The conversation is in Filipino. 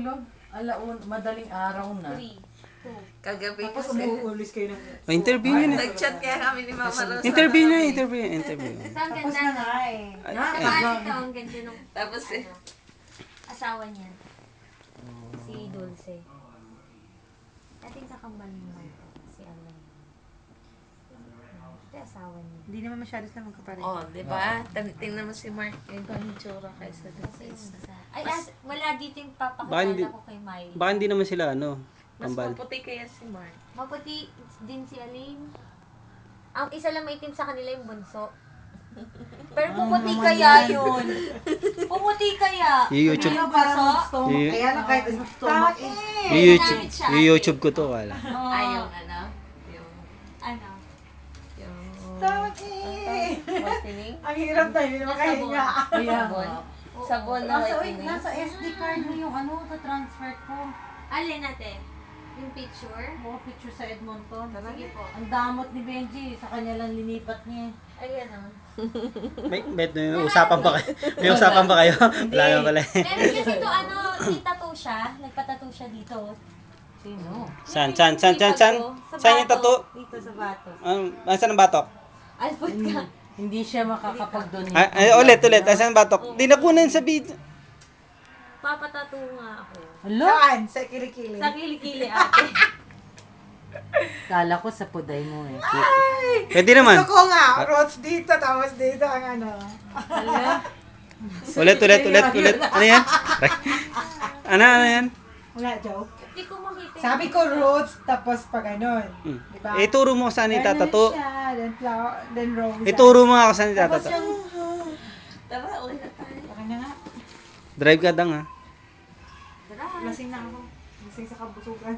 matulog? Madaling araw na. 3, 2. Kagabi Tapos kasi. umuulis kayo ng... Interview yun eh. Nag-chat kaya kami ni Mama Rosa. Interview na, kagabi. interview. Ito ang Tapos ganda na na. nga eh. Saka ito ang ganda nung Tapos eh. asawa niya. Si Dulce. Ito yung kakambal ni Marta. Si Alan. Ito yung asawa niya. Hindi naman masyado sila magkapareho. Oh, di ba? Tingnan mo si Mark. Ito ang tsura kaysa doon Kasi sa yung isa. isa. Ay, wala dito yung Baka hindi- papakilala ko kay Miley. Baka hindi naman sila Mas kambal. maputi kaya si Mark. Maputi din si Aline. Ang isa lang maitim sa kanila yung bunso. Pero pumuti kaya yun. Pumuti kaya. I-YouTube. Yung bunso. I- Kaya lang kahit stomach eh. I-YouTube. Ginamit siya. I-YouTube ko to, wala. Oo. Ay, yung ano? Yung... Ano? Yung... Stomach eh. Whitening? Ang hirap na, hindi naman kahinga. Kaya Sabon? nga. Sabon na whitening? Nasa SD card mo yung transfer ko. Alin natin? Yung picture? Mga picture sa Edmonton. Sige po. Ang damot ni Benji, sa kanya lang linipat niya. Ayan o. May usapan pa kayo? May usapan pa kayo? Wala na pala eh. Meron kasi ito tattoo siya. Nagpa-tattoo siya dito. Sino? Saan yung tattoo? Dito sa bato. Saan ang batok? Albert ka. Hindi siya makakapag-donate. Ulit. Saan ang batok? Di nakunan sa video. Papatattoo nga ako. Hello? Saan? Sa kilikili. Sa kilikili ate. Kala ko sa puday mo eh. Pwede naman. Gusto ko nga, roots dito, tapos dito ang ano. Hala? Ulit. Ano yan? Ano yan? Wala, joke. Hindi ko makita. Sabi ko roots, tapos pa ganun. Diba? Ituro mo saan Ganun itatato. siya, then flower, then rose. Ituro mo nga kung saan Tapos itatato. yung... Tara, ulit na tayo. Baka na nga. Drive ka dang ha. Lasing na ako. Lasing sa kabusugan.